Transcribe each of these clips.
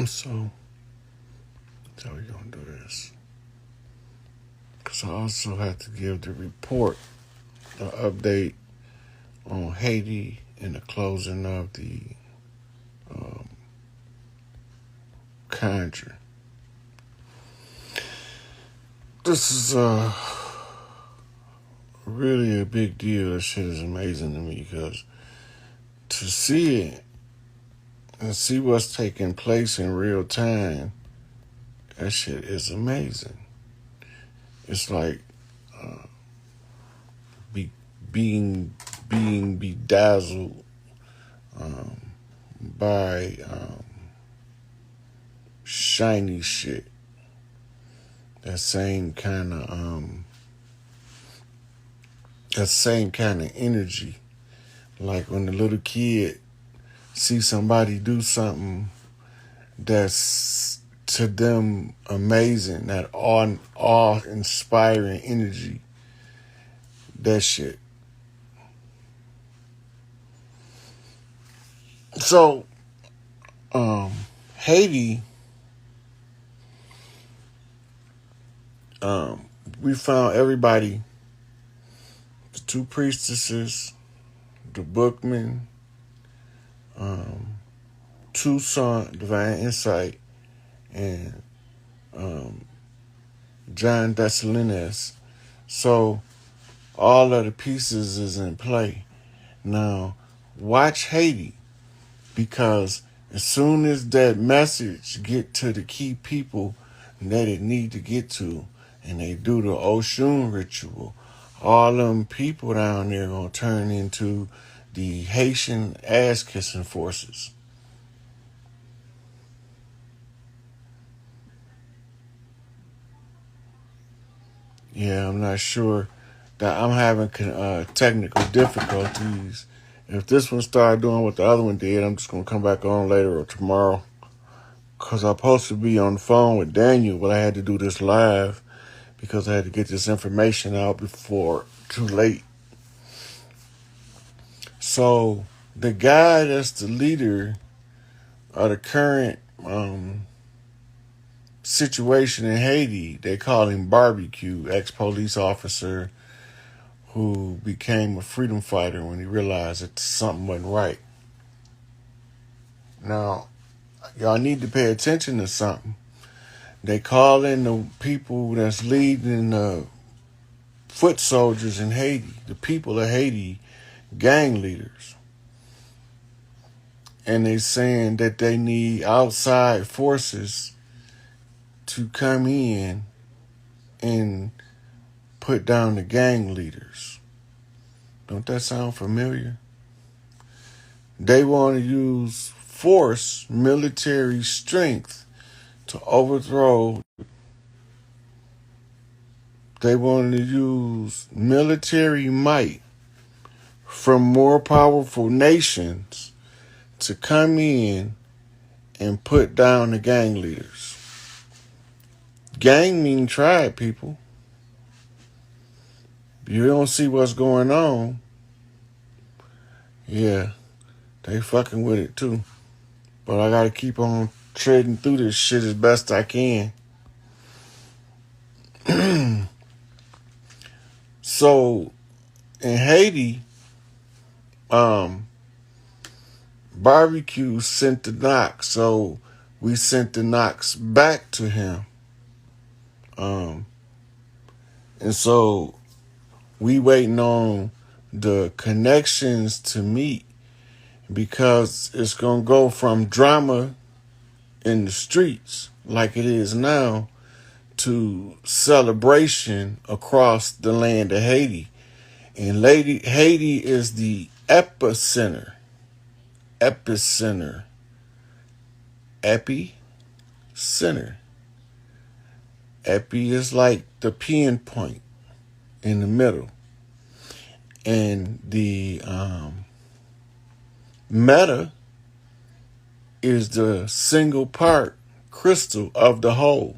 So that's how we're going to do this. Because I also have to give the report, the update on Haiti and the closing of the country. This is really a big deal. This shit is amazing to me because to see it and see what's taking place in real time, that shit is amazing. It's like being bedazzled by shiny shit. That same kind of energy. Like when the little kid see somebody do something that's to them amazing, that awe-inspiring energy. That shit. So, Haiti, we found everybody, the two priestesses, the bookman, Tucson, Divine Insight, and John Dessalines. So all of the pieces is in play. Now, watch Haiti, because as soon as that message get to the key people that it need to get to, and they do the Oshun ritual, all them people down there gonna turn into the Haitian ass-kissing forces. Yeah, I'm not sure that I'm having technical difficulties. If this one started doing what the other one did, I'm just going to come back on later or tomorrow. Because I'm supposed to be on the phone with Daniel, but I had to do this live because I had to get this information out before too late. So the guy that's the leader of the current situation in Haiti, they call him Barbecue, ex-police officer who became a freedom fighter when he realized that something wasn't right. Now, y'all need to pay attention to something. They call in the people that's leading the foot soldiers in Haiti, the people of Haiti, gang leaders. And they saying that they need outside forces to come in and put down the gang leaders. Don't that sound familiar? They want to use force, military strength to overthrow. They want to use military might from more powerful nations to come in and put down the gang leaders. Gang mean tribe, people. You don't see what's going on. Yeah, they fucking with it too. But I gotta keep on treading through this shit as best I can. So, in Haiti, Barbecue sent the knock, so we sent the knocks back to him. And so we waiting on the connections to meet, because it's going to go from drama in the streets like it is now to celebration across the land of Haiti. And Haiti is the epicenter. Epicenter. Epi is like the pinpoint in the middle. And the meta is the single part crystal of the whole.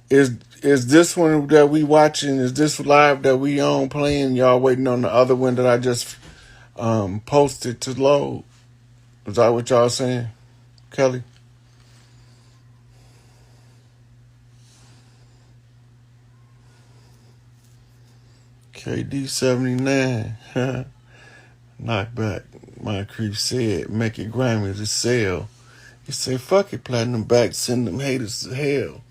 Is this one that we watching, is this live that we on playing? Y'all waiting on the other one that I just posted to load. Is that what y'all saying, Kelly? KD 79. Knockback. My creep said, make it grimy to sell. He said, fuck it, platinum back, send them haters to hell.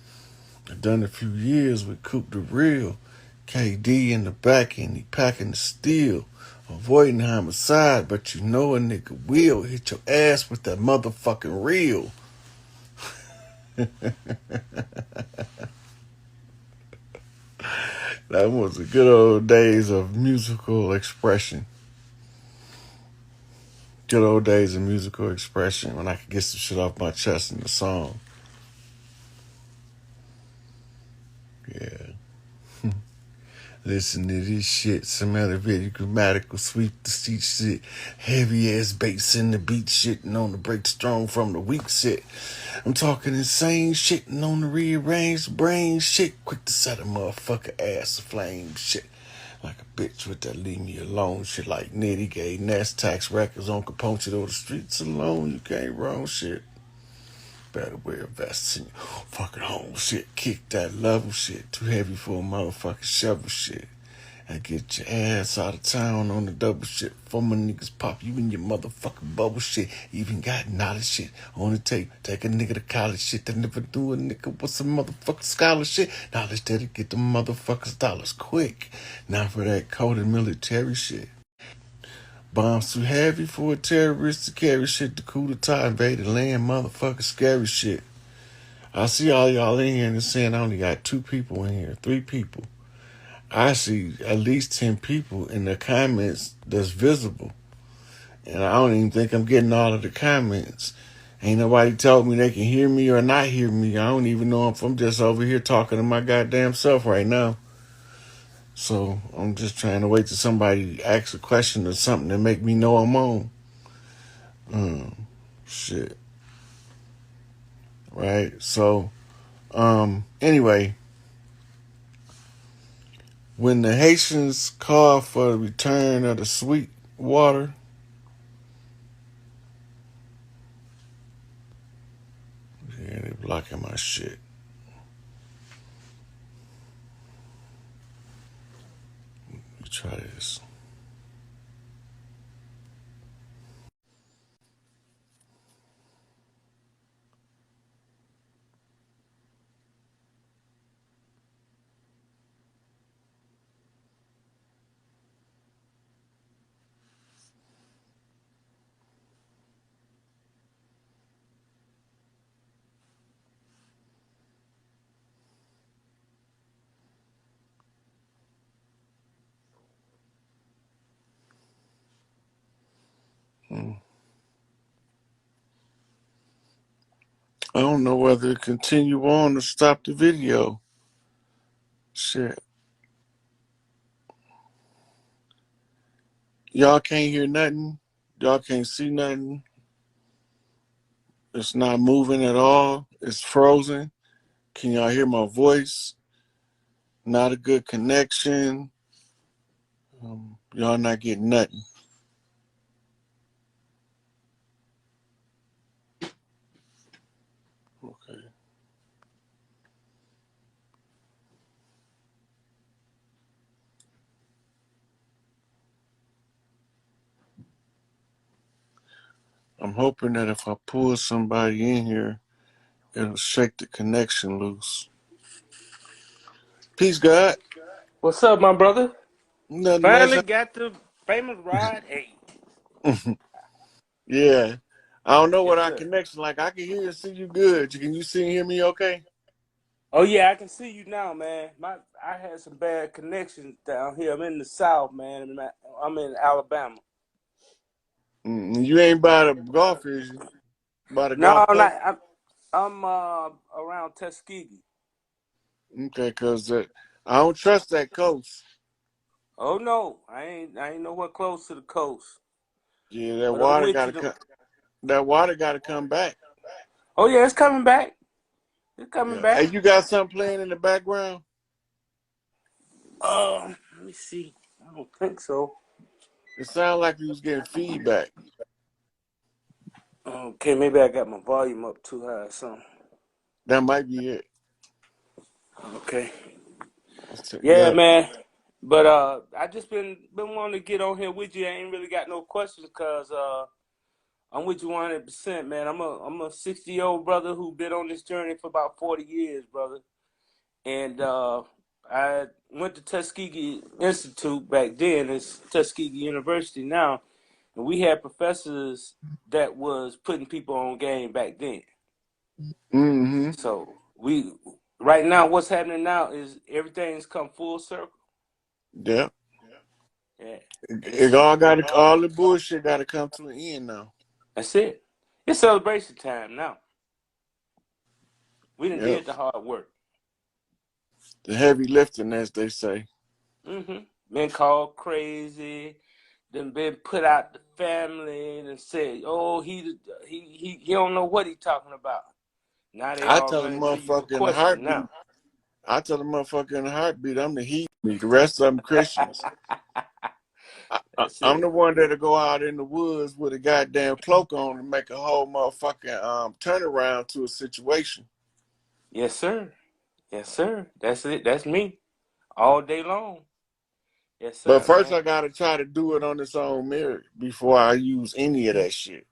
I done a few years with Coop the Real. KD in the back and he packing the steel. Avoiding homicide, but you know a nigga will hit your ass with that motherfucking reel. That was the good old days of musical expression. Good old days of musical expression when I could get some shit off my chest in the song. Yeah. Listen to this shit. Some elevated grammatical sweep the seat shit. Heavy ass bass in the beat shitting on the break strong from the weak shit. I'm talking insane shitting on the rearranged brain shit. Quick to set a motherfucker ass aflame shit. Like a bitch with that leave me alone shit. Like Nitty gave Nest Tax Records on Caponche or the streets alone. You can't wrong shit. Better wear a vest in your fucking home shit. Kick that level shit. Too heavy for a motherfucking shovel shit. And get your ass out of town on the double shit. For my niggas pop you in your motherfucking bubble shit. Even got knowledge shit on the tape. Take a nigga to college shit that never do a nigga with some motherfucking scholar shit. Knowledge that'll get the motherfuckers dollars quick. Now for that coded military shit. Bombs too heavy for a terrorist to carry shit. The coup d'etat invaded land, motherfucking scary shit. I see all y'all in here and it's saying I only got 2 people in here, 3 people. I see at least 10 people in the comments that's visible. And I don't even think I'm getting all of the comments. Ain't nobody told me they can hear me or not hear me. I don't even know if I'm just over here talking to my goddamn self right now. So I'm just trying to wait till somebody asks a question or something to make me know I'm on. Shit. Right? So, anyway, when the Haitians called for the return of the sweet water, yeah, they blocking my shit. Let me try this. I don't know whether to continue on or stop the video. Shit. Y'all can't hear nothing. Y'all can't see nothing. It's not moving at all. It's frozen. Can y'all hear my voice? Not a good connection. Y'all not getting nothing. Okay. I'm hoping that if I pull somebody in here, it'll shake the connection loose. Peace, God. What's up, my brother? Nothing much. Finally got the famous ride. Hey. Yeah. I don't know what Yes, our sir. connection like. I can hear and see you good. Can you see and hear me okay? Oh yeah, I can see you now, man. I had some bad connections down here. I'm in the South, man. I'm in Alabama. You ain't by the golf, is you? By the No, golf I'm course? not. I'm around Tuskegee. Okay, because I don't trust that coast. Oh no, I ain't nowhere close to the coast. Yeah, that But I'm water with got you to though. come. That water got to come back. Oh yeah, it's coming back. It's coming Yeah. Hey, back. you got something playing in the background? Let me see. I don't think so. It sounded like you was getting feedback. Okay, maybe I got my volume up too high or something. That might be it. Okay. Yeah, Yeah. man. But I just been wanting to get on here with you. I ain't really got no questions because I'm with you 100%, man. I'm a 60-year-old brother who been on this journey for about 40 years, brother. And I went to Tuskegee Institute back then. It's Tuskegee University now, and we had professors that was putting people on game back then. Mm-hmm. So we right now, what's happening now is everything's come full circle. Yeah. Yeah, It all all the bullshit gotta come to an end now. that's it. It's celebration time now. We done Yep. did the hard work. The heavy lifting, as they say. Been called crazy, then been put out the family and said, "Oh, he don't know what he talking about." Now they I all tell a running to you for motherfucker in a question now. heartbeat. I tell a motherfucker in a heartbeat, I'm the heat. The rest of them Christians. That's I'm it. the one that'll go out in the woods with a goddamn cloak on and make a whole motherfucking turnaround to a situation. Yes, sir. Yes, sir. That's it. That's me all day long. Yes, But sir, first, man. I gotta try to do it on its own merit before I use any of that shit.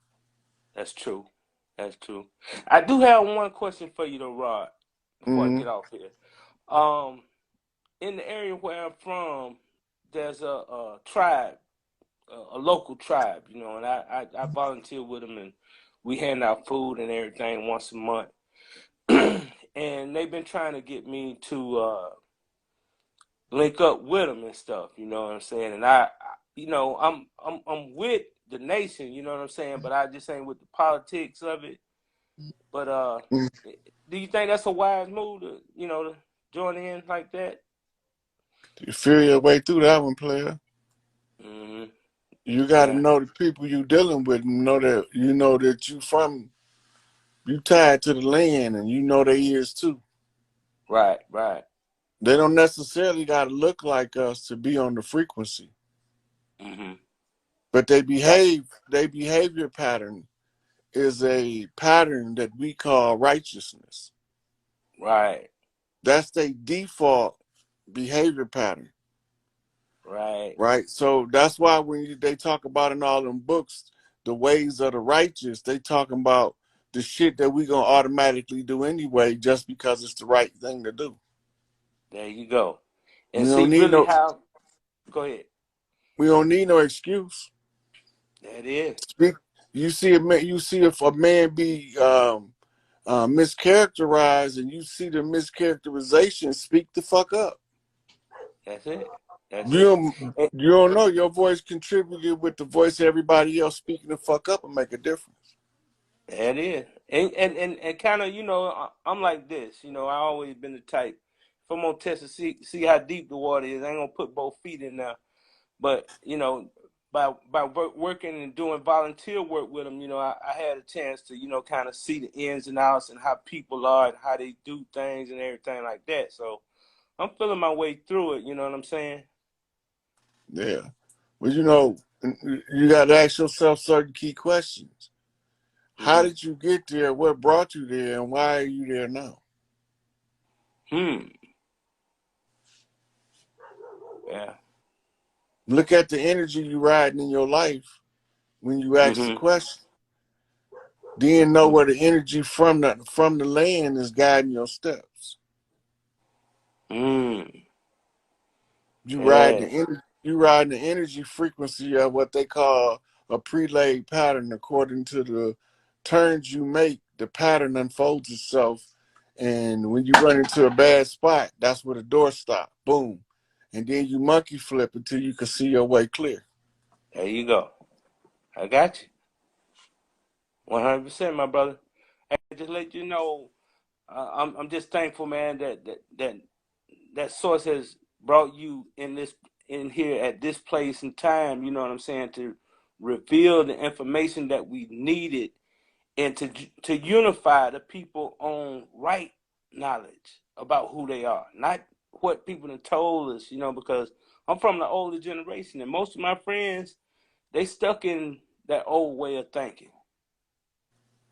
That's true. That's true. I do have one question for you, though, Rod. Before I Mm-hmm. get off here, um, in the area where I'm from, there's a tribe, a local tribe, and I volunteer with them, and we hand out food and everything once a month. And they've been trying to get me to link up with them and stuff. You know what I'm saying? And I'm with the nation. You know what I'm saying? But I just ain't with the politics of it. But do you think that's a wise move to join in like that? You feel your way through that one, player. Hmm. You got to Yeah. know the people you dealing with, and know that you tied to the land, and you know their ears too. Right. Right. They don't necessarily got to look like us to be on the frequency, Hmm. but Got their behavior pattern is a pattern that we call righteousness. you. Right. That's their default behavior pattern, Right. right? So that's why when they talk about in all them books, the ways of the righteous, they talking about the shit that we gonna automatically do anyway, just because it's the right thing to do. There you go. We And don't see, need really, no how? Go ahead. we don't need no excuse. That is. Speak. You see a man. You see if a man be mischaracterized, and you see the mischaracterization. Speak the fuck up. That's it. That's You it. don't, you don't know your voice contributed with the voice of everybody else speaking the fuck up and make a difference. That is. And kind of, I'm like this. I always been the type. If I'm gonna test to see how deep the water is, I ain't gonna put both feet in there. But by working and doing volunteer work with them, I had a chance to kind of see the ins and outs and how people are and how they do things and everything like that. So I'm feeling my way through it. You know what I'm saying? Yeah. Well, you got to ask yourself certain key questions. How Hmm. did you get there? What brought you there? And why are you there now? Hmm. Yeah. Look at the energy you riding in your life when you ask the Hmm. question. Then know where the energy from the land is guiding your steps. Hmm. You riding Yeah. the energy, you riding the energy frequency of what they call a prelayed pattern. According to the turns you make, the pattern unfolds itself. And when you run into a bad spot, that's where the door stops. Boom. And then you monkey flip until you can see your way clear. There you go. I got you. 100%, my brother. Hey, just let you know, I'm just thankful, man, that source has brought you in here at this place and time. You know what I'm saying, to reveal the information that we needed and to unify the people on right knowledge about who they are, not what people have told us. Because I'm from the older generation, and most of my friends, they stuck in that old way of thinking.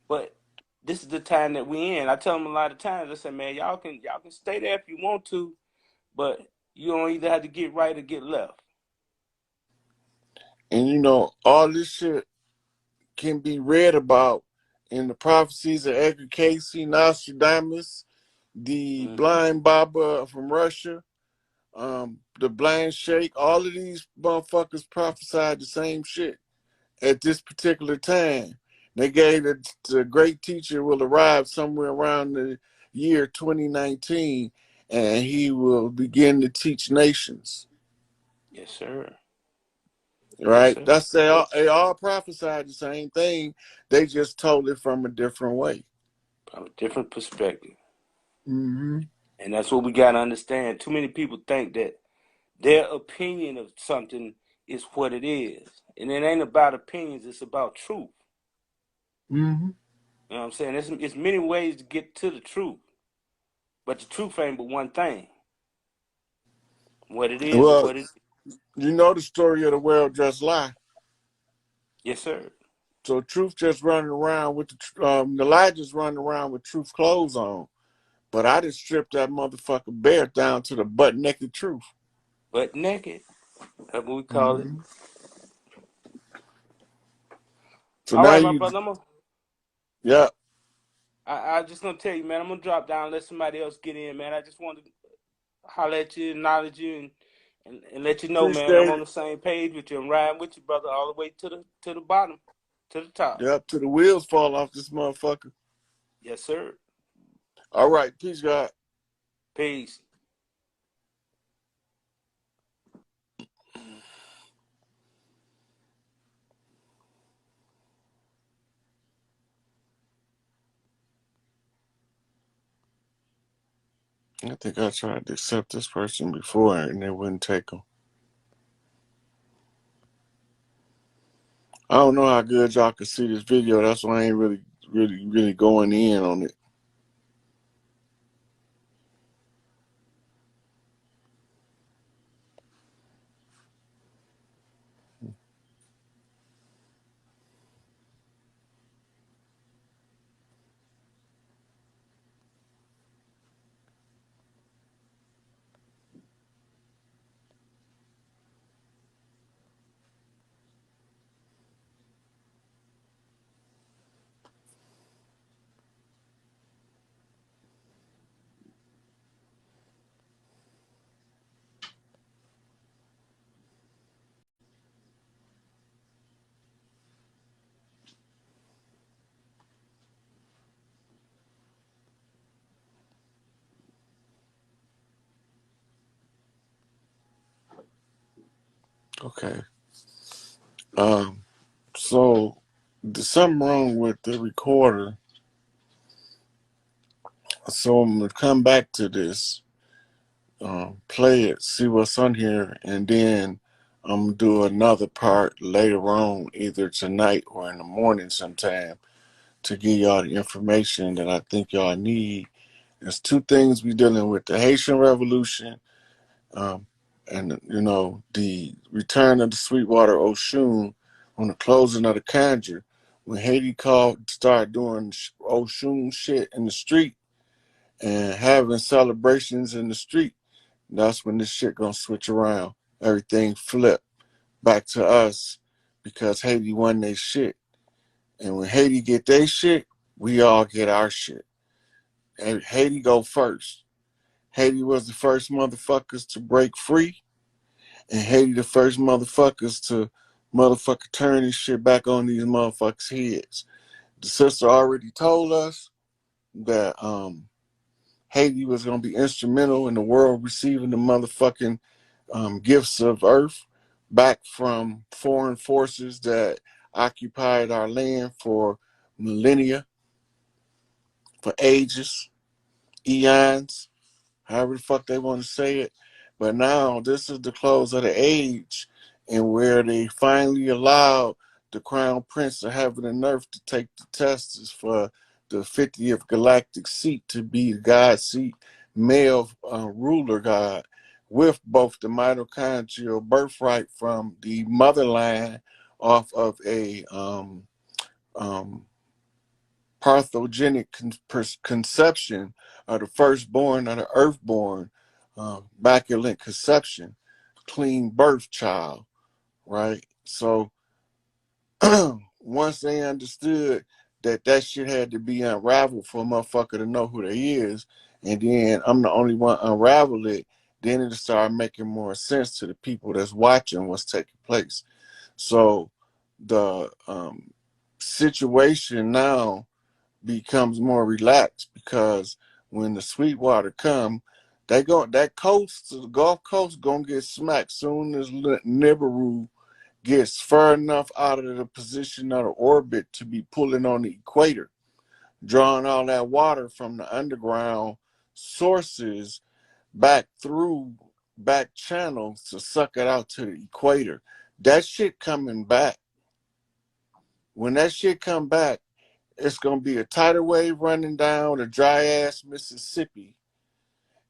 But this is the time that we in. I tell them a lot of times, I say, man, y'all can stay there if you want to, but you don't either have to get right or get left. And you know, all this shit can be read about in the prophecies of Edgar Casey, Nostradamus, the blind Baba from Russia, the blind sheikh. All of these motherfuckers prophesied the same shit at this particular time. They gave it the great teacher will arrive somewhere around the year 2019, and he will begin to teach nations. Yes, sir. Yes, Right? sir. That's they all prophesied the same thing. They just told it from a different way. From a different perspective. Mm-hmm. And that's what we got to understand. Too many people think that their opinion of something is what it is. And it ain't about opinions, it's about truth. Mm-hmm. You know what I'm saying? It's many ways to get to the truth. But the truth ain't but one thing. What it is or Well, what it is. you know the story of the world just lie. Yes, sir. So truth just running around with the lie just running around with truth clothes on. But I just stripped that motherfucker bare down to the butt naked truth. Butt naked. That's what we call it. Mm-hmm. So All now right, my you, brother. yeah, I just gonna tell you, man. I'm gonna drop down and let somebody else get in, man. I just wanted to holler at you, acknowledge you, and let you know, man. I'm appreciate on it. the same page with you. I'm riding with you, brother, all the way to the bottom, to the top. Yep, till the wheels fall off this motherfucker. Yes, sir. All right, peace, God. Peace. I think I tried to accept this person before and they wouldn't take them. I don't know how good y'all can see this video. That's why I ain't really going in on it. Okay. So there's something wrong with the recorder. So I'm gonna come back to this, play it, see what's on here, and then I'm gonna do another part later on, either tonight or in the morning sometime, to give y'all the information that I think y'all need. There's two things we're dealing with: the Haitian Revolution, um, and you know the return of the Sweetwater Oshun on the closing of the conjure. When Haiti started doing Oshun shit in the street and having celebrations in the street, that's when this shit gonna switch around. Everything flip back to us because Haiti won their shit. And when Haiti get their shit, we all get our shit. And Haiti go first. Haiti was the first motherfuckers to break free, and Haiti the first motherfuckers to motherfucker turn this shit back on these motherfuckers' heads. The sister already told us that Haiti was gonna be instrumental in the world receiving the motherfucking gifts of earth back from foreign forces that occupied our land for millennia, for ages, eons, however the fuck they want to say it. But now this is the close of the age, and where they finally allowed the crown prince of heaven and earth to take the testers for the 50th galactic seat to be the God seat, male ruler God, with both the mitochondrial birthright from the motherline off of a um, parthogenic conception of the firstborn of the earthborn, immaculate conception, clean birth child, right? So once they understood that that shit had to be unraveled for a motherfucker to know who they is, and then I'm the only one unravel it, then it started making more sense to the people that's watching what's taking place. So the situation now becomes more relaxed because when the Sweetwater come, they go that coast, the Gulf Coast, gonna get smacked soon as Nibiru gets far enough out of the position of the orbit to be pulling on the equator, drawing all that water from the underground sources back through back channels to suck it out to the equator. That shit coming back. When that shit come back, it's gonna be a tidal wave running down a dry ass Mississippi.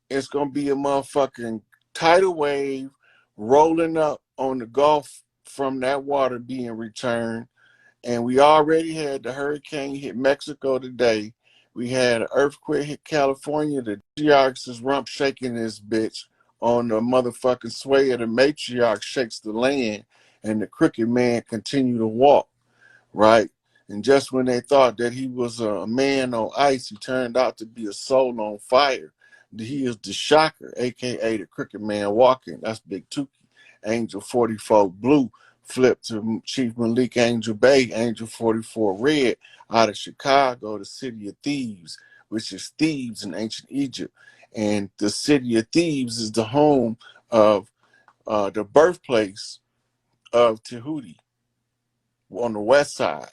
It's gonna be a motherfucking tidal wave rolling up on the Gulf from that water being returned. And we already had the hurricane hit Mexico today. We had an earthquake hit California. The matriarchs is rump shaking this bitch on the motherfucking sway of the matriarch shakes the land, and the crooked man continue to walk, right? And just when they thought that he was a man on ice, he turned out to be a soul on fire. He is the shocker, aka the crooked man walking. That's Big Tukey. Angel 44 Blue flipped to Chief Malik Angel Bay, Angel 44 Red out of Chicago, the city of Thebes, which is Thebes in ancient Egypt. And the city of Thebes is the home of the birthplace of Tahuti on the west side,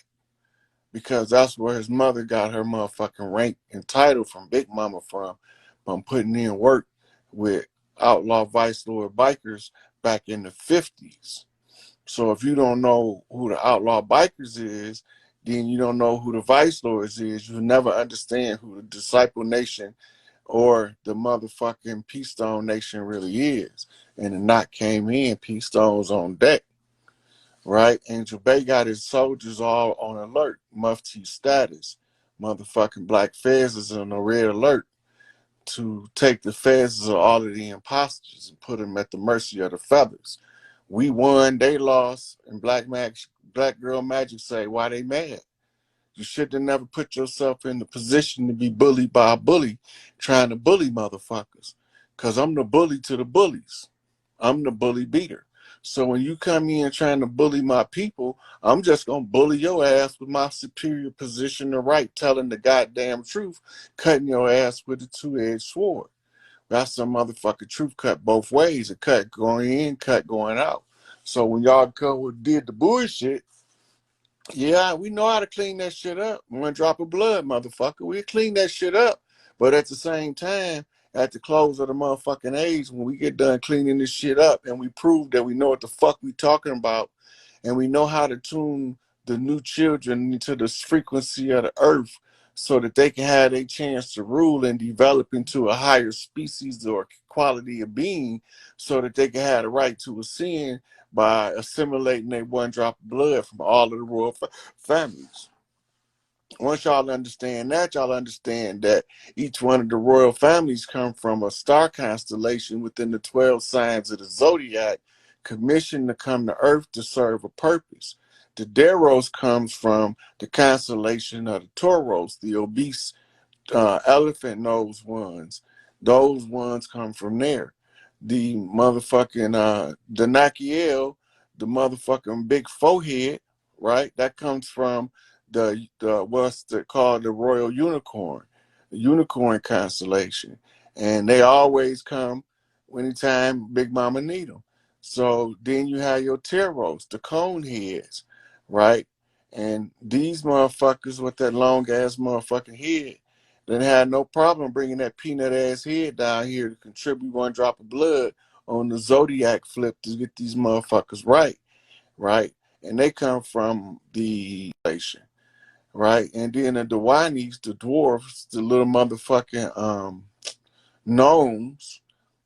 because that's where his mother got her motherfucking rank and title from Big Mama from putting in work with outlaw vice lord bikers back in the 50s. So if you don't know who the outlaw bikers is, then you don't know who the vice lords is. You'll never understand who the Disciple Nation or the motherfucking Peace Stone Nation really is. And the knot came in, Peace Stone's on deck. Right? Angel Bay got his soldiers all on alert, mufti status. Motherfucking Black Fez is on a red alert to take the fezes of all of the imposters and put them at the mercy of the feathers. We won, they lost, and Black Girl Magic say, why they mad? You should have never put yourself in the position to be bullied by a bully trying to bully motherfuckers. Because I'm the bully to the bullies. I'm the bully beater. So when you come in trying to bully my people, I'm just going to bully your ass with my superior position to right, telling the goddamn truth, cutting your ass with a two-edged sword. That's some motherfucking truth cut both ways, a cut going in, cut going out. So when y'all did the bullshit, yeah, we know how to clean that shit up. One drop of blood, motherfucker. We'll clean that shit up. But at the same time, at the close of the motherfucking age, when we get done cleaning this shit up and we prove that we know what the fuck we talking about and we know how to tune the new children into the frequency of the earth so that they can have a chance to rule and develop into a higher species or quality of being so that they can have the right to ascend by assimilating a one drop of blood from all of the royal families. Once y'all understand that, y'all understand that each one of the royal families come from a star constellation within the 12 signs of the zodiac, commissioned to come to Earth to serve a purpose. The Deros comes from the constellation of the Tauros, the obese elephant nose ones. Those ones come from there. The motherfucking the Nakiel, the motherfucking big forehead, right? That comes from the what's called the royal unicorn, the unicorn constellation, and they always come anytime Big Mama need them. So then you have your Teros, the cone heads, right? And these motherfuckers with that long ass motherfucking head, then had no problem bringing that peanut ass head down here to contribute one drop of blood on the zodiac flip to get these motherfuckers right, right? And they come from the nation, right? And then the Dwanis, the dwarfs, the little motherfucking gnomes,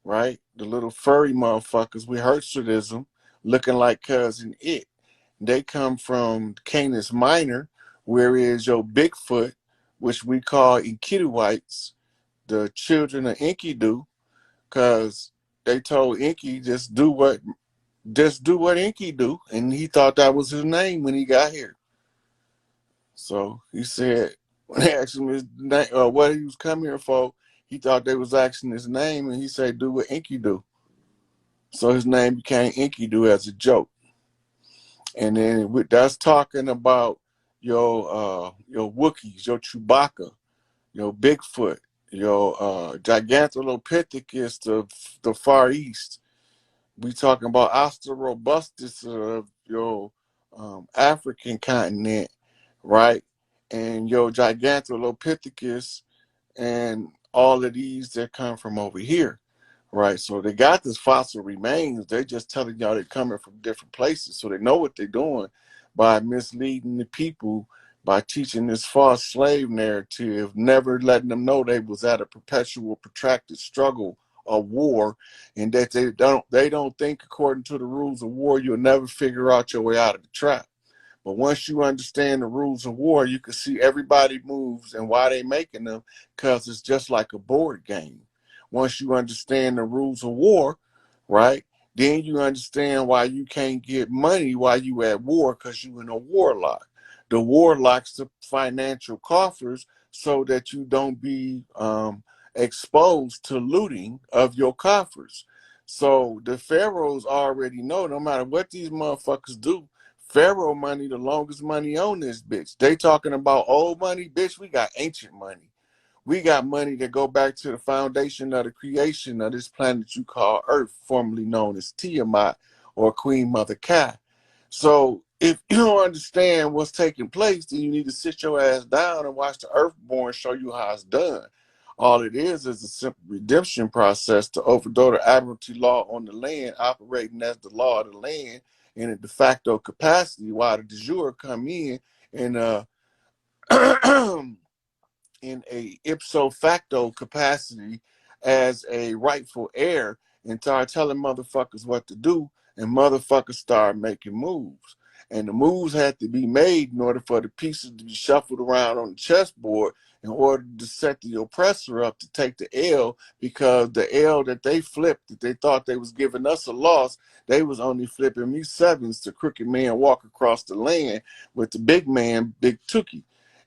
right? The little furry motherfuckers with Hertzianism looking like cousin It. They come from Canis Minor, whereas your Bigfoot, which we call Enkiduites, the children of Enkidu, because they told Enki just do what Enki do, and he thought that was his name when he got here. So he said when they asked him his name, what he was coming here for, he thought they was asking his name, and he said, "Do what Enki do." So his name became Enkidu as a joke. And then that's talking about your Wookiees, your Chewbacca, your Bigfoot, your Gigantolopithecus of the Far East. We talking about Australorobustus of your African continent, right? And your Gigantolopithecus and all of these that come from over here, right? So they got this fossil remains. They're just telling y'all they're coming from different places. So they know what they're doing by misleading the people, by teaching this false slave narrative, never letting them know they was at a perpetual, protracted struggle, a war, and that they don't think according to the rules of war, you'll never figure out your way out of the trap. But once you understand the rules of war, you can see everybody moves and why they making them, because it's just like a board game. Once you understand the rules of war, right, then you understand why you can't get money while you at war, because you in a warlock. The warlock's the financial coffers so that you don't be exposed to looting of your coffers. So the pharaohs already know no matter what these motherfuckers do, Pharaoh money, the longest money on this bitch. They talking about old money, bitch. We got ancient money. We got money that go back to the foundation of the creation of this planet you call Earth, formerly known as Tiamat or Queen Mother Kai. So if you don't understand what's taking place, then you need to sit your ass down and watch the Earthborn show you how it's done. All it is a simple redemption process to overthrow the admiralty law on the land, operating as the law of the land in a de facto capacity, while the de jure come in in a ipso facto capacity as a rightful heir and start telling motherfuckers what to do, and motherfuckers start making moves. And the moves had to be made in order for the pieces to be shuffled around on the chessboard in order to set the oppressor up to take the L, because the L that they flipped, that they thought they was giving us a loss, they was only flipping me sevens to crooked man walk across the land with the big man, Big Tookie.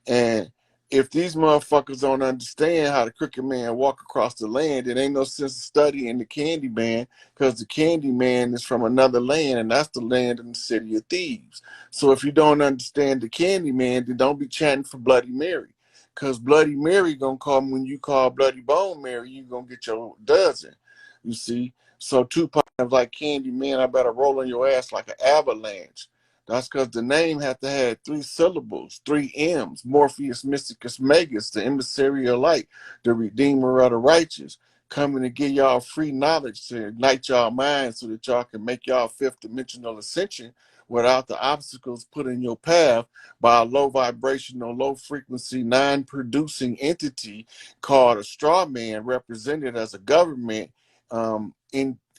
And if these motherfuckers don't understand how the crooked man walk across the land, it ain't no sense of studying the candy man, because the candy man is from another land, and that's the land in the city of thieves. So if you don't understand the candy man, then don't be chanting for Bloody Mary, because Bloody Mary gonna come when you call Bloody Bone Mary, you gonna get your dozen. You see? So two times like candy man, I better roll on your ass like an avalanche. That's because the name had to have 3 syllables, 3 M's. Morpheus Mysticus Magus, the emissary of light, the redeemer of the righteous, coming to give y'all free knowledge to ignite y'all minds so that y'all can make y'all fifth dimensional ascension without the obstacles put in your path by a low vibrational, low frequency, non-producing entity called a straw man, represented as a government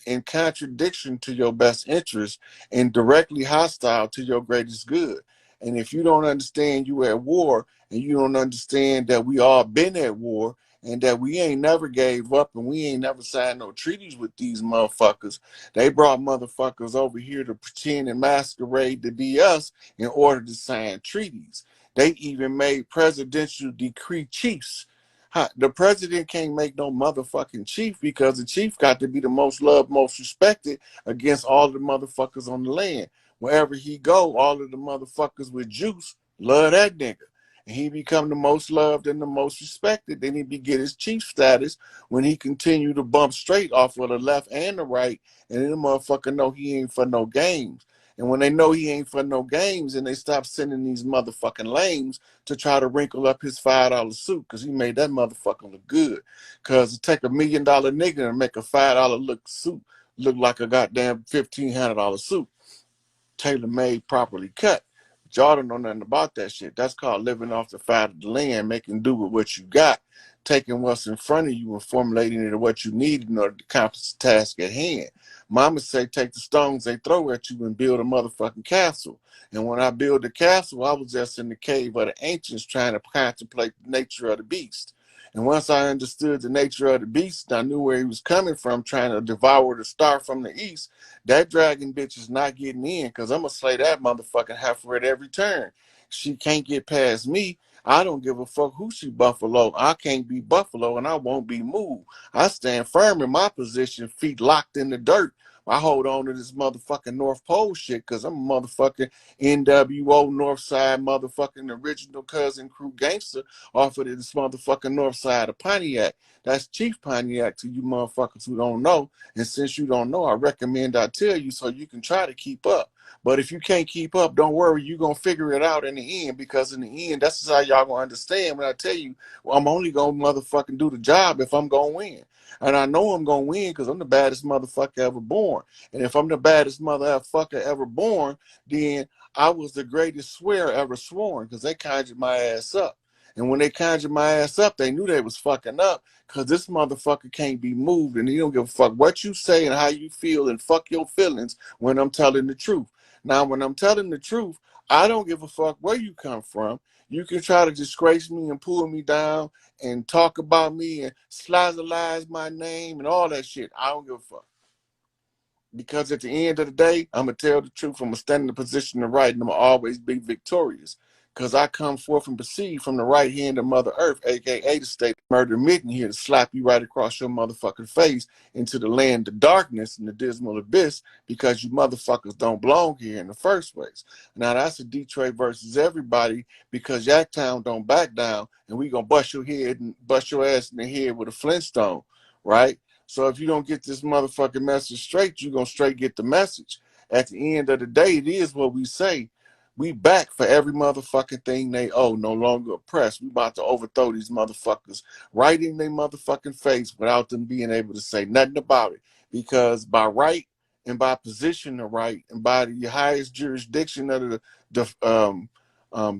in contradiction to your best interest and directly hostile to your greatest good. And if you don't understand you at war, and you don't understand that we all been at war, and that we ain't never gave up, and we ain't never signed no treaties with these motherfuckers. They brought motherfuckers over here to pretend and masquerade to be us in order to sign treaties. They even made presidential decree chiefs. The president can't make no motherfucking chief, because the chief got to be the most loved, most respected against all the motherfuckers on the land. Wherever he go, all of the motherfuckers with juice love that nigga. And he become the most loved and the most respected. Then he be get his chief status when he continue to bump straight off of the left and the right. And then the motherfucker know he ain't for no games. And when they know he ain't for no games, and they stop sending these motherfucking lames to try to wrinkle up his $5 suit, because he made that motherfucker look good. Because it take $1 million nigga and make a $5 look suit look like a goddamn $1,500 suit, tailor made, properly cut. But y'all don't know nothing about that shit. That's called living off the fat of the land, making do with what you got, taking what's in front of you and formulating it to what you need in order to accomplish the task at hand. Mama say take the stones they throw at you and build a motherfucking castle. And when I built the castle, I was just in the cave of the ancients trying to contemplate the nature of the beast. And once I understood the nature of the beast, I knew where he was coming from, trying to devour the star from the east. That dragon bitch is not getting in, because I'm going to slay that motherfucking heifer at every turn. She can't get past me. I don't give a fuck who she Buffalo. I can't be Buffalo, and I won't be moved. I stand firm in my position, feet locked in the dirt. I hold on to this motherfucking North Pole shit because I'm a motherfucking NWO Northside motherfucking original cousin crew gangster off of this motherfucking north side of Pontiac. That's Chief Pontiac to you motherfuckers who don't know. And since you don't know, I recommend I tell you so you can try to keep up. But if you can't keep up, don't worry, you're going to figure it out in the end, because in the end, that's how y'all going to understand when I tell you, well, I'm only going to motherfucking do the job if I'm going to win. And I know I'm going to win because I'm the baddest motherfucker ever born. And if I'm the baddest motherfucker ever born, then I was the greatest swear ever sworn, because they conjured my ass up. And when they conjured my ass up, they knew they was fucking up, because this motherfucker can't be moved, and he don't give a fuck what you say and how you feel, and fuck your feelings when I'm telling the truth. Now, when I'm telling the truth, I don't give a fuck where you come from. You can try to disgrace me and pull me down and talk about me and slice my name and all that shit. I don't give a fuck. Because at the end of the day, I'm going to tell the truth. I'm going to stand in the position of right, and I'm going to always be victorious. Because I come forth and proceed from the right hand of Mother Earth, a.k.a. the state murder mitten here, to slap you right across your motherfucking face into the land of darkness and the dismal abyss, because you motherfuckers don't belong here in the first place. Now, that's a Detroit versus everybody, because Yacktown don't back down, and we going to bust your head and bust your ass in the head with a Flintstone, right? So if you don't get this motherfucking message straight, you're going to straight get the message. At the end of the day, it is what we say. We back for every motherfucking thing they owe, no longer oppressed. We about to overthrow these motherfuckers right in their motherfucking face without them being able to say nothing about it. Because by right and by position of right and by the highest jurisdiction of the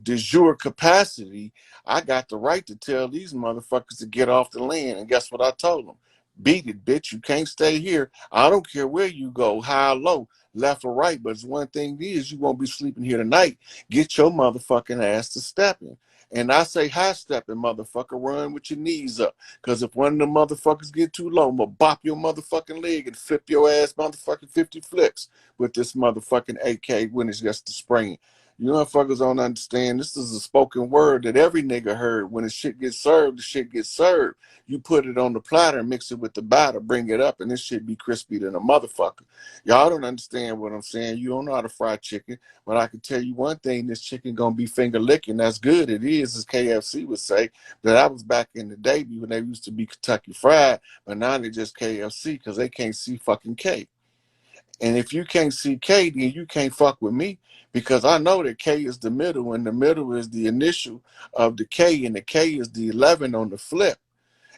de jure capacity, I got the right to tell these motherfuckers to get off the land. And guess what I told them? Beat it, bitch. You can't stay here. I don't care where you go, high or low, left or right. But it's one thing is, you won't be sleeping here tonight. Get your motherfucking ass to stepping. And I say high stepping, motherfucker. Run with your knees up. Because if one of the motherfuckers get too low, I'm going to bop your motherfucking leg and flip your ass motherfucking 50 flips with this motherfucking AK when it's just the spring. You motherfuckers don't understand. This is a spoken word that every nigga heard. When the shit gets served, the shit gets served. You put it on the platter and mix it with the batter, bring it up, and this shit be crispy than a motherfucker. Y'all don't understand what I'm saying. You don't know how to fry chicken, but I can tell you one thing, this chicken gonna be finger licking. That's good. It is, as KFC would say. That was back in the day when they used to be Kentucky Fried, but now they just KFC because they can't see fucking K. And if you can't see K, then you can't fuck with me, because I know that K is the middle, and the middle is the initial of the K, and the K is the 11 on the flip.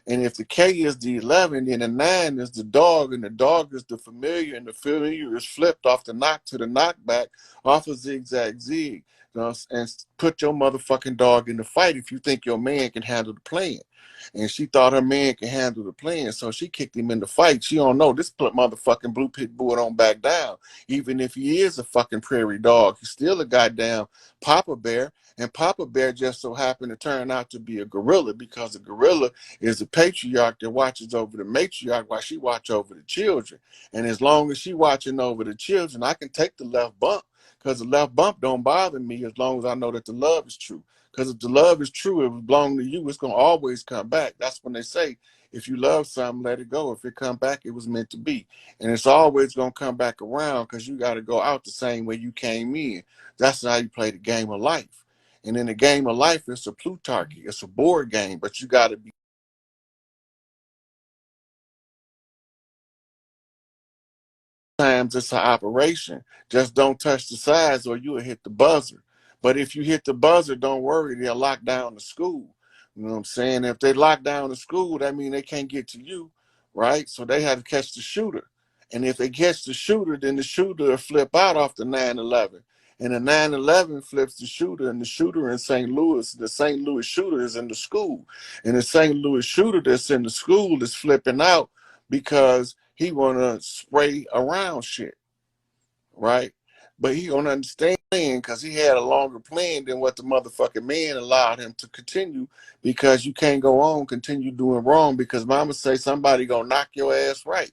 And if the K is the 11, then the 9 is the dog, and the dog is the familiar, and the familiar is flipped off the knock to the knockback off of zigzag zig. And put your motherfucking dog in the fight if you think your man can handle the plan. And she thought her man could handle the plan, so she kicked him in the fight. She don't know this motherfucking blue pit bull don't back down. Even if he is a fucking prairie dog, he's still a goddamn Papa Bear. And Papa Bear just so happened to turn out to be a gorilla, because a gorilla is a patriarch that watches over the matriarch while she watch over the children. And as long as she watching over the children, I can take the left bump, because the left bump don't bother me as long as I know that the love is true. Because if the love is true, if it belongs to you, it's going to always come back. That's when they say, if you love something, let it go. If it come back, it was meant to be. And it's always going to come back around, because you got to go out the same way you came in. That's how you play the game of life. And in the game of life, it's a Plutarchy. It's a board game, but you got to be. Times it's an operation. Just don't touch the sides or you'll hit the buzzer. But if you hit the buzzer, don't worry, they'll lock down the school. You know what I'm saying? If they lock down the school, that means they can't get to you, right? So they have to catch the shooter. And if they catch the shooter, then the shooter will flip out off the 9/11. And the 9/11 flips the shooter, and the shooter in St. Louis, the St. Louis shooter is in the school. And the St. Louis shooter that's in the school is flipping out because He want to spray around shit, right? But he don't understand because he had a longer plan than what the motherfucking man allowed him to continue, because you can't go on continue doing wrong because mama say somebody gonna knock your ass right.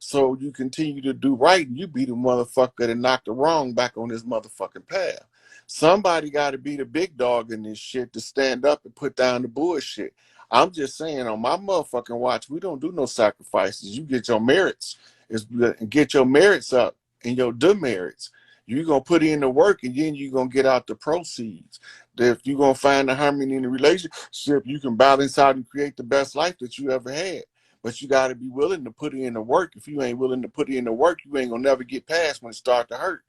So you continue to do right and you be the motherfucker that knocked the wrong back on this motherfucking path. Somebody got to be the big dog in this shit to stand up and put down the bullshit. I'm just saying, on my motherfucking watch, we don't do no sacrifices. You get your merits, get your merits up and your demerits. You're going to put in the work and then you're going to get out the proceeds. If you're going to find the harmony in the relationship, you can balance out and create the best life that you ever had. But you got to be willing to put in the work. If you ain't willing to put in the work, you ain't going to never get past when it start to hurt.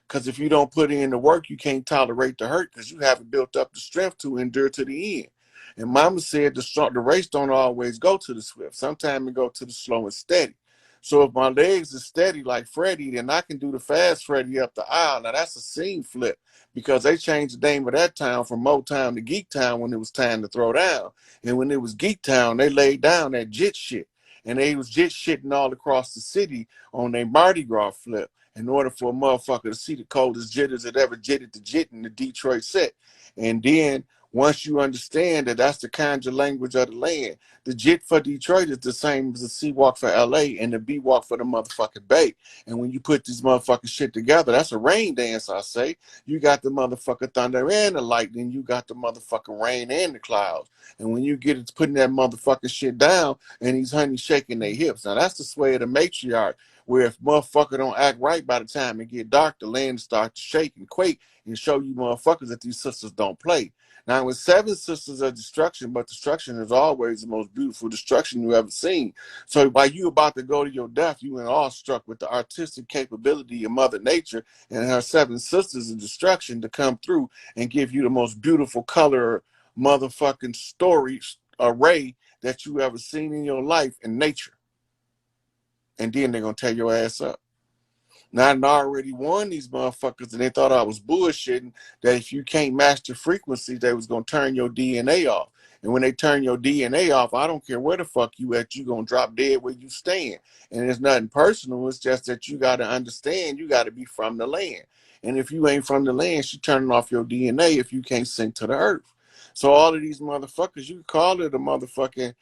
Because if you don't put in the work, you can't tolerate the hurt because you haven't built up the strength to endure to the end. And mama said the race don't always go to the swift. Sometimes it go to the slow and steady. So if my legs are steady like Freddie, then I can do the fast Freddie up the aisle. Now that's a scene flip because they changed the name of that town from Motown to Geek Town when it was time to throw down. And when it was Geek Town, they laid down that jit shit. And they was jit shitting all across the city on their Mardi Gras flip in order for a motherfucker to see the coldest jitters that ever jitted the jit in the Detroit set. And then once you understand that that's the kind of language of the land, the jit for Detroit is the same as the C walk for LA and the B walk for the motherfucking Bay. And when you put this motherfucking shit together, that's a rain dance, I say. You got the motherfucking thunder and the lightning, you got the motherfucking rain and the clouds. And when you get it putting that motherfucking shit down and these honeys shaking their hips. Now that's the sway of the matriarch, where if motherfucker don't act right by the time it get dark, the land start to shake and quake and show you motherfuckers that these sisters don't play. Now, with 7 sisters of destruction, but destruction is always the most beautiful destruction you ever seen. So while you about to go to your death, you and awestruck with the artistic capability of Mother Nature and her 7 sisters of destruction to come through and give you the most beautiful color motherfucking story array that you ever seen in your life in nature. And then they're going to tear your ass up. Now, I already warned these motherfuckers and they thought I was bullshitting that if you can't match the frequency, they was going to turn your DNA off. And when they turn your DNA off, I don't care where the fuck you at, you going to drop dead where you stand. And it's nothing personal. It's just that you got to understand you got to be from the land. And if you ain't from the land, she turning off your DNA if you can't sink to the earth. So all of these motherfuckers, you call it a motherfucking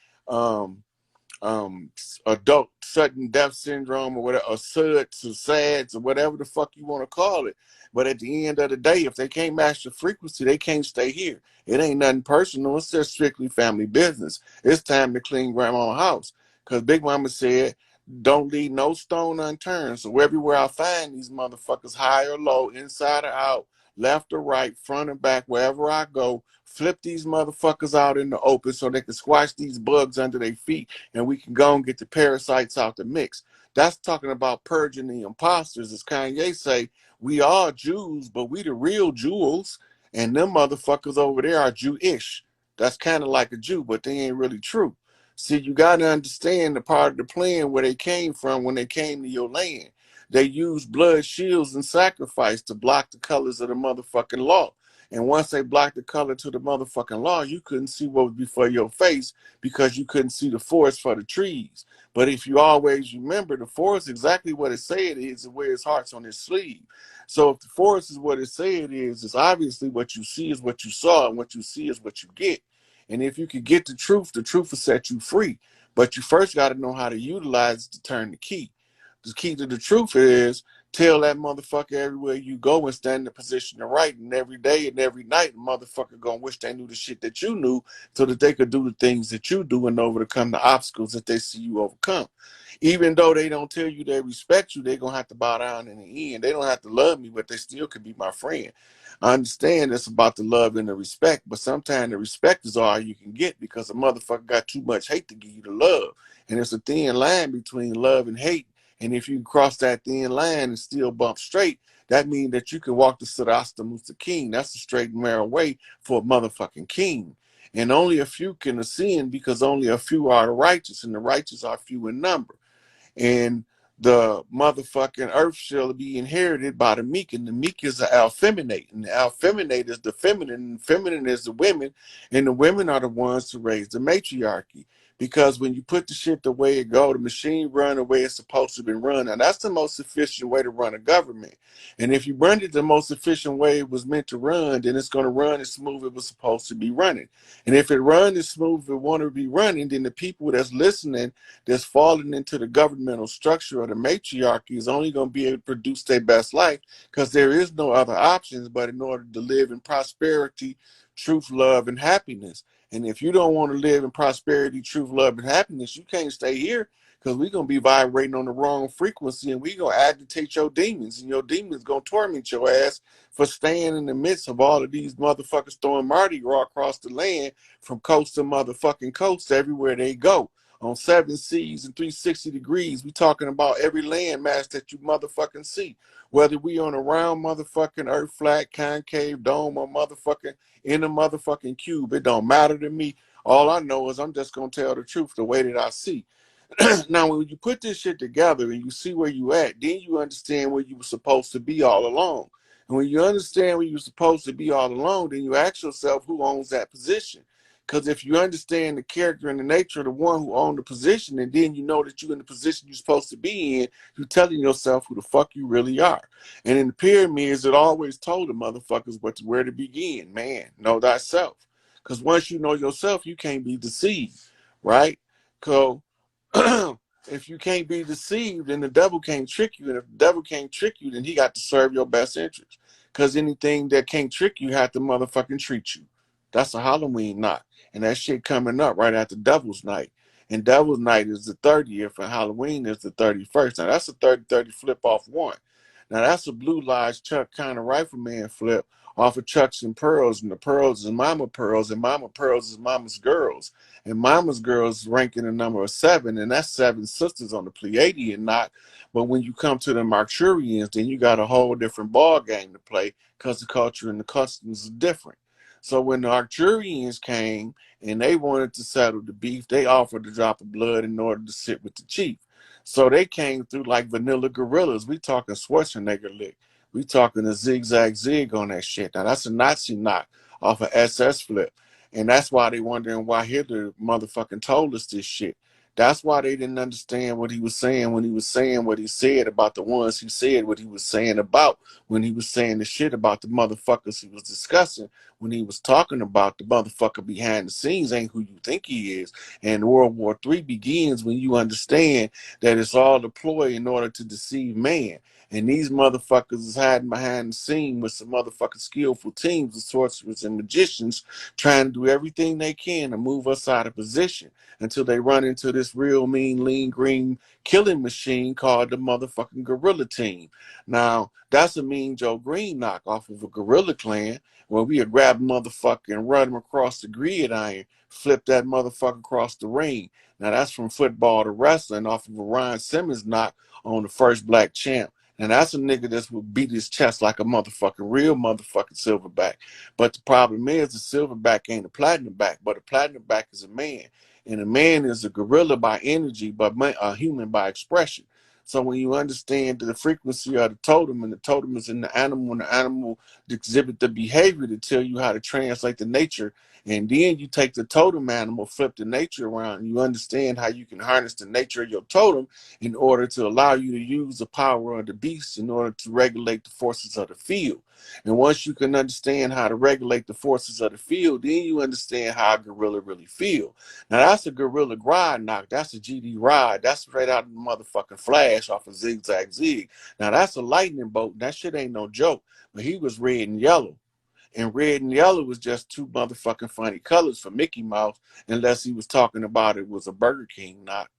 adult sudden death syndrome or whatever, or SUDS or SADS or whatever the fuck you want to call it. But at the end of the day, if they can't match the frequency, they can't stay here. It ain't nothing personal. It's just strictly family business. It's time to clean grandma's house. Because Big Mama said, don't leave no stone unturned. So everywhere I find these motherfuckers, high or low, inside or out, left or right, front or back, wherever I go, flip these motherfuckers out in the open so they can squash these bugs under their feet and we can go and get the parasites out the mix. That's talking about purging the imposters. As Kanye say, we are Jews, but we the real jewels, and them motherfuckers over there are Jewish. That's kind of like a Jew, but they ain't really true. See, you got to understand the part of the plan where they came from when they came to your land. They used blood shields and sacrifice to block the colors of the motherfucking law. And once they blocked the color to the motherfucking law, you couldn't see what was before your face because you couldn't see the forest for the trees. But if you always remember, the forest exactly what it said it is, it wears hearts on its sleeve. So if the forest is what it said it is, it's obviously what you see is what you saw, and what you see is what you get. And if you could get the truth will set you free. But you first got to know how to utilize it to turn the key. The key to the truth is tell that motherfucker everywhere you go and stand in the position of right. And every day and every night, the motherfucker gonna wish they knew the shit that you knew so that they could do the things that you do and overcome the obstacles that they see you overcome. Even though they don't tell you they respect you, they're gonna have to bow down in the end. They don't have to love me, but they still could be my friend. I understand it's about the love and the respect, but sometimes the respect is all you can get because a motherfucker got too much hate to give you the love. And it's a thin line between love and hate. And if you can cross that thin line and still bump straight, that means that you can walk the Siddhasta King. That's the straight and narrow way for a motherfucking king. And only a few can ascend because only a few are the righteous, and the righteous are few in number. And the motherfucking earth shall be inherited by the meek, and the meek is the alfeminate, and the alfeminate is the feminine, and feminine is the women, and the women are the ones to raise the matriarchy. Because when you put the shit the way it go, the machine run the way it's supposed to be run. And that's the most efficient way to run a government. And if you run it the most efficient way it was meant to run, then it's going to run as smooth it was supposed to be running. And if it runs as smooth it want to be running, then the people that's listening, that's falling into the governmental structure or the matriarchy is only going to be able to produce their best life, because there is no other options but in order to live in prosperity, truth, love, and happiness. And if you don't want to live in prosperity, truth, love, and happiness, you can't stay here, because we're going to be vibrating on the wrong frequency, and we're going to agitate your demons, and your demons going to torment your ass for staying in the midst of all of these motherfuckers throwing Mardi Gras across the land from coast to motherfucking coast everywhere they go. On 7 seas and 360 degrees, we talking about every landmass that you motherfucking see. Whether we on a round motherfucking earth, flat, concave, dome, or motherfucking in a motherfucking cube, it don't matter to me. All I know is I'm just gonna tell the truth the way that I see. Now, when you put this shit together and you see where you at, then you understand where you were supposed to be all along. And when you understand where you're supposed to be all along, then you ask yourself who owns that position. Because if you understand the character and the nature of the one who owned the position, and then you know that you're in the position you're supposed to be in, you're telling yourself who the fuck you really are. And in the pyramids, it always told the motherfuckers where to begin. Man, know thyself. Because once you know yourself, you can't be deceived, right? So if you can't be deceived, then the devil can't trick you. And if the devil can't trick you, then he got to serve your best interest. Because anything that can't trick you have to motherfucking treat you. That's a Halloween knock. And that shit coming up right after Devil's Night. And Devil's Night is the 30th, and Halloween is the 31st. Now, that's a 30-30 flip off one. Now, that's a Blue Lies Chuck kind of rifleman flip off of Chucks and Pearls. And the Pearls is Mama Pearls, and Mama Pearls is Mama's Girls. And Mama's Girls ranking the number of 7, and that's 7 sisters on the Pleiadian knot. But when you come to the Marchurians, then you got a whole different ball game to play, because the culture and the customs are different. So when the Arcturians came and they wanted to settle the beef, they offered a drop of blood in order to sit with the chief. So they came through like vanilla gorillas. We talking Schwarzenegger lick. We talking a zigzag zig on that shit. Now that's a Nazi knock off of SS flip. And that's why they wondering why Hitler motherfucking told us this shit. That's why they didn't understand what he was saying when he was saying what he said about the ones he said what he was saying about, when he was saying the shit about the motherfuckers he was discussing, when he was talking about the motherfucker behind the scenes ain't who you think he is. And World War III begins when you understand that it's all a ploy in order to deceive man. And these motherfuckers is hiding behind the scene with some motherfucking skillful teams of sorcerers and magicians trying to do everything they can to move us out of position until they run into this real mean, lean, green killing machine called the motherfucking Gorilla Team. Now, that's a Mean Joe Green knock off of a Gorilla Clan, where we grab a motherfucker and run him across the gridiron, flip that motherfucker across the ring. Now, that's from football to wrestling off of a Ryan Simmons knock on the first black champ. And that's a nigga that will beat his chest like a motherfucking real motherfucking silverback. But the problem is the silverback ain't a platinum back, but a platinum back is a man. And a man is a gorilla by energy, but a human by expression. So when you understand the frequency of the totem, and the totem is in the animal, and the animal exhibit the behavior to tell you how to translate the nature, and then you take the totem animal, flip the nature around, and you understand how you can harness the nature of your totem in order to allow you to use the power of the beast in order to regulate the forces of the field. And once you can understand how to regulate the forces of the field, then you understand how a gorilla really feel. Now that's a gorilla ride knock. That's a GD ride. That's right out of the motherfucking Flash off of Zigzag Zig. Now that's a lightning bolt. That shit ain't no joke. But he was red and yellow. And red and yellow was just two motherfucking funny colors for Mickey Mouse, unless he was talking about it was a Burger King knock.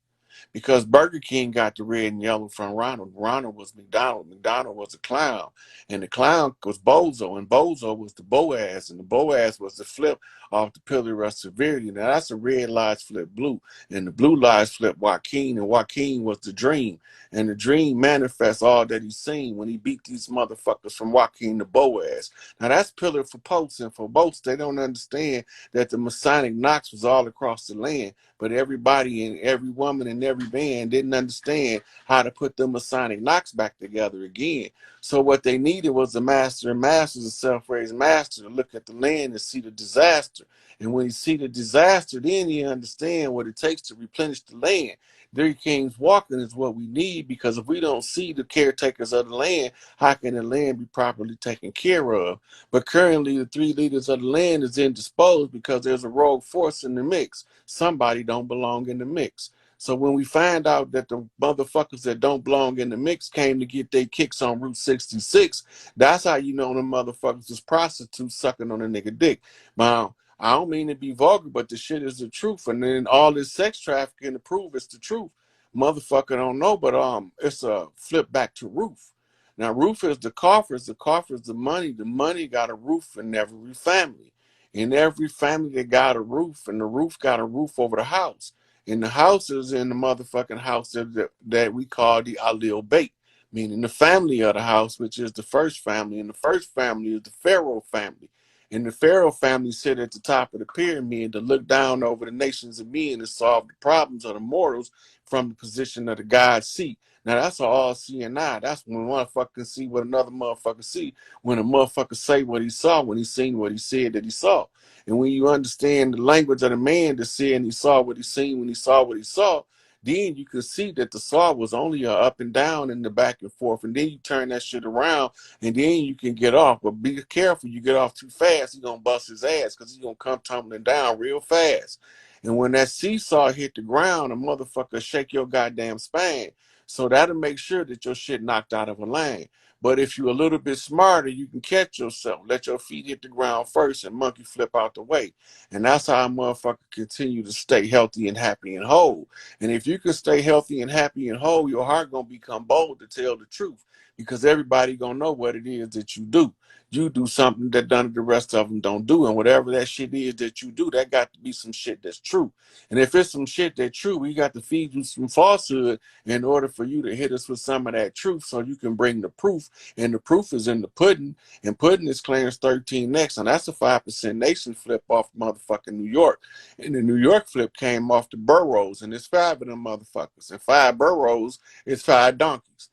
Because Burger King got the red and yellow from Ronald. Ronald was McDonald. McDonald was a clown. And the clown was Bozo. And Bozo was the Boaz. And the Boaz was the flip off the Pillar of Severity. Now that's a red lies flip blue. And the blue lies flip Joaquin. And Joaquin was the dream. And the dream manifests all that he's seen when he beat these motherfuckers from Joaquin to Boaz. Now that's Pillar for Posts. And for boats, they don't understand that the Masonic knocks was all across the land. But everybody and every woman and every band didn't understand how to put them Masonic knocks back together again. So what they needed was a master and masters, a self-raised master, to look at the land and see the disaster. And when you see the disaster, then you understand what it takes to replenish the land. Three kings walking is what we need, because if we don't see the caretakers of the land, how can the land be properly taken care of? But currently, the three leaders of the land is indisposed because there's a rogue force in the mix. Somebody don't belong in the mix. So when we find out that the motherfuckers that don't belong in the mix came to get their kicks on Route 66, that's how you know the motherfuckers is prostitutes sucking on a nigga dick. Now, I don't mean to be vulgar, but the shit is the truth. And then all this sex trafficking to prove it's the truth. Motherfucker don't know, but it's a flip back to roof. Now, roof is the coffers the money. The money got a roof in every family. In every family that got a roof, and the roof got a roof over the house. And the house is in the motherfucking house that we call the Alil Bait, meaning the family of the house, which is the first family. And the first family is the Pharaoh family. And the Pharaoh family sit at the top of the pyramid to look down over the nations of men and solve the problems of the mortals from the position of the God's seat. Now, that's an all-seeing eye. That's when one motherfucker can see what another motherfucker see. When a motherfucker say what he saw, when he seen what he said that he saw. And when you understand the language of the man that said and he saw what he seen when he saw what he saw, then you can see that the saw was only a up and down and the back and forth. And then you turn that shit around and then you can get off. But be careful, you get off too fast, he's going to bust his ass because he's going to come tumbling down real fast. And when that seesaw hit the ground, a motherfucker shake your goddamn spine. So that'll make sure that your shit knocked out of a line. But if you're a little bit smarter, you can catch yourself. Let your feet hit the ground first and monkey flip out the way. And that's how a motherfucker continue to stay healthy and happy and whole. And if you can stay healthy and happy and whole, your heart going to become bold to tell the truth, because everybody going to know what it is that you do. You do something that none of the rest of them don't do. And whatever that shit is that you do, that got to be some shit that's true. And if it's some shit that's true, we got to feed you some falsehood in order for you to hit us with some of that truth so you can bring the proof. And the proof is in the pudding. And pudding is Clarence 13 next. And that's a 5% nation flip off motherfucking New York. And the New York flip came off the boroughs. And it's 5 of them motherfuckers. And 5 boroughs is 5 donkeys.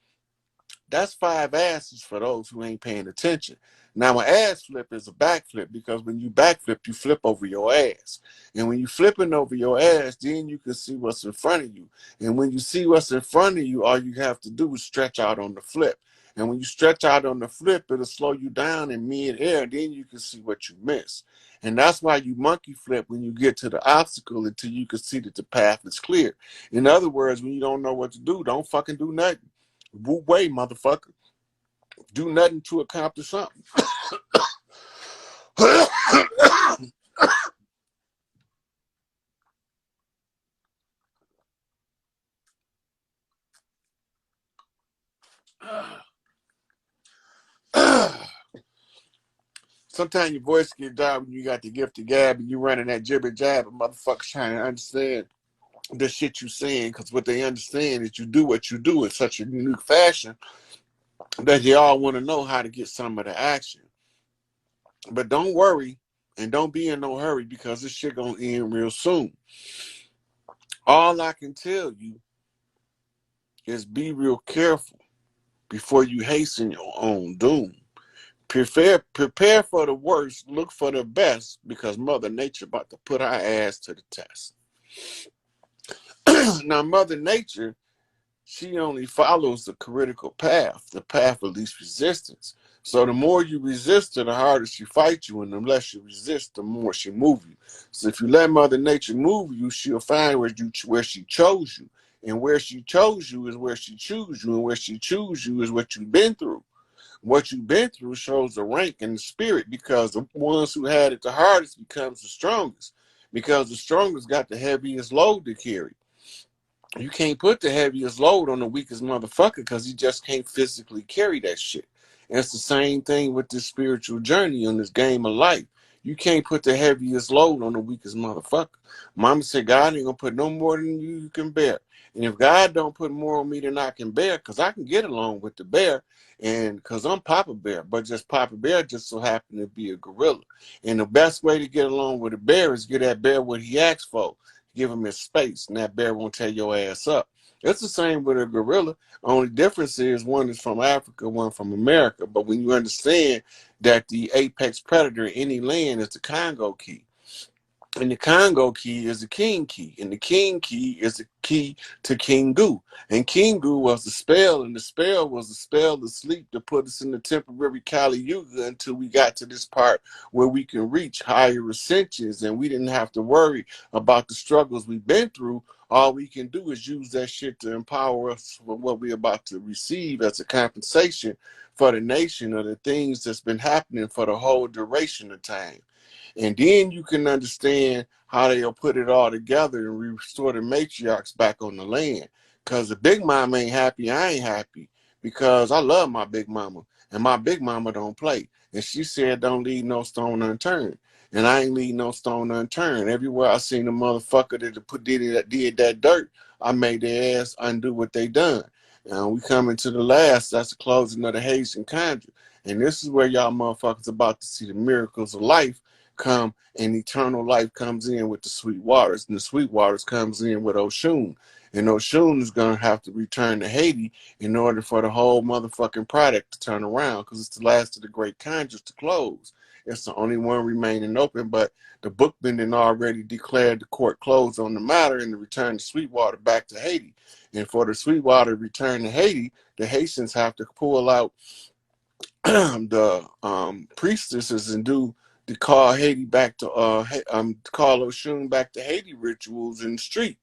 That's 5 asses for those who ain't paying attention. Now, an ass flip is a backflip, because when you backflip, you flip over your ass. And when you flipping over your ass, then you can see what's in front of you. And when you see what's in front of you, all you have to do is stretch out on the flip. And when you stretch out on the flip, it'll slow you down in mid-air, and then you can see what you miss. And that's why you monkey flip when you get to the obstacle until you can see that the path is clear. In other words, when you don't know what to do, don't fucking do nothing. Wu Wei, motherfucker. Do nothing to accomplish something. Sometimes your voice gets dry when you got the gift of gab and you running that jibber jab, and motherfuckers trying to understand the shit you saying, because what they understand is you do what you do in such a unique fashion that they all want to know how to get some of the action. But don't worry and don't be in no hurry, because this shit gonna end real soon. All I can tell you is be real careful before you hasten your own doom. Prepare for the worst, look for the best, because Mother Nature about to put our ass to the test. Now, Mother Nature, she only follows the critical path, the path of least resistance. So the more you resist her, the harder she fights you, and the less you resist, the more she moves you. So if you let Mother Nature move you, she'll find where she chose you. And where she chose you is where she choose you, and where she choose you is what you've been through. What you've been through shows the rank and the spirit, because the ones who had it the hardest becomes the strongest, because the strongest got the heaviest load to carry. You can't put the heaviest load on the weakest motherfucker, because he just can't physically carry that shit. And it's the same thing with this spiritual journey on this game of life. You can't put the heaviest load on the weakest motherfucker. Mama said God ain't gonna put no more than you can bear. And if God don't put more on me than I can bear, because I can get along with the bear, and because I'm Papa Bear, but just Papa Bear just so happened to be a gorilla. And the best way to get along with a bear is get that bear what he asked for. give him his space, and that bear won't tear your ass up. It's the same with a gorilla. Only difference is one is from Africa, one from America. But when you understand that the apex predator in any land is the Congo key, and the Congo key is the king key. And the king key is the key to Kingu. And Kingu was the spell, and the spell was the spell to sleep to put us in the temporary Kali Yuga until we got to this part where we can reach higher ascensions and we didn't have to worry about the struggles we've been through. All we can do is use that shit to empower us for what we're about to receive as a compensation for the nation or the things that's been happening for the whole duration of time. And then you can understand how they'll put it all together and restore the matriarchs back on the land. Because the big mama ain't happy, I ain't happy. Because I love my big mama. And my big mama don't play. And she said don't leave no stone unturned. And I ain't leave no stone unturned. Everywhere I seen a motherfucker that did that dirt, I made their ass undo what they done. And we coming to the last, that's the closing of the Haitian conjure. And this is where y'all motherfuckers about to see the miracles of life come, and eternal life comes in with the sweet waters, and the sweet waters comes in with Oshun, and Oshun is going to have to return to Haiti in order for the whole motherfucking product to turn around, because it's the last of the great conjures to close. It's the only one remaining open, but the book bending already declared the court closed on the matter and to return the Sweetwater back to Haiti. And for the Sweetwater to return to Haiti, the Haitians have to pull out the priestesses and do to call Haiti back to call Oshun back to Haiti rituals in the street.